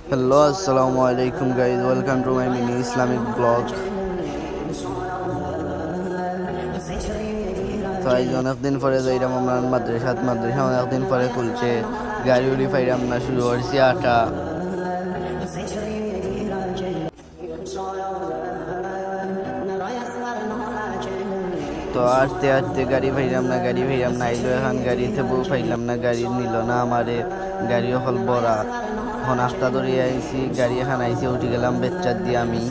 Hello, assalamu alaikum guys. Welcome to my mini Islamic blog. তো আজ অনেকদিন পরে যাইলাম আমার মাদ্রাসা অনেকদিন পরে খুলছে, গাড়ি উড়ি ফাইরাম না, শুরু করছি আটা। তো আস্তে আস্তে গাড়ি ফাইলাম না আইলো এখন গাড়িতে বউ ফাইলাম না, গাড়ি নিল না আমারে, গাড়ি হল বড়া। এখন আস্তা ধরে আইছি, গাড়ি এখন আইসে, উঠে গেলাম বেচ্চার দিয়ে আমি।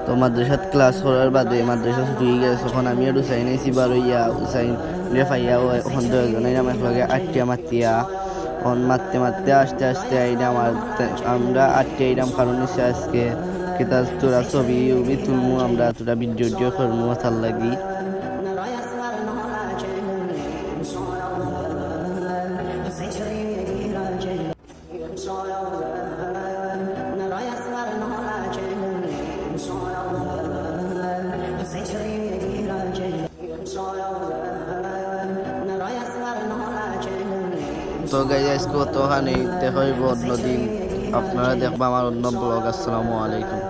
তো মাদ্রাসাত ক্লাস করার বাদে মাদ্রাসা ছুটি গেছে, তখন আমি আর হুসাইন আইসি বারইয়া, হুসাইন রে ফাইয়া ওখান দুজনে আমার লগে আটটিয়া মাতিয়া, ওখান মারতে মারতে আস্তে আস্তে আইলাম। আর আমরা আটটি আইলাম কারণ হচ্ছে আজকে কেতা তোরা ছবি উবি তুলমু, আমরা তোরা ভিডিও করমু তার লাগি। তো গাইজ আজকে তো ওখানে দেখা হইব অন্য দিন, আপনারা দেখবা আমার অন্য ব্লগ। আসসালামু আলাইকুম।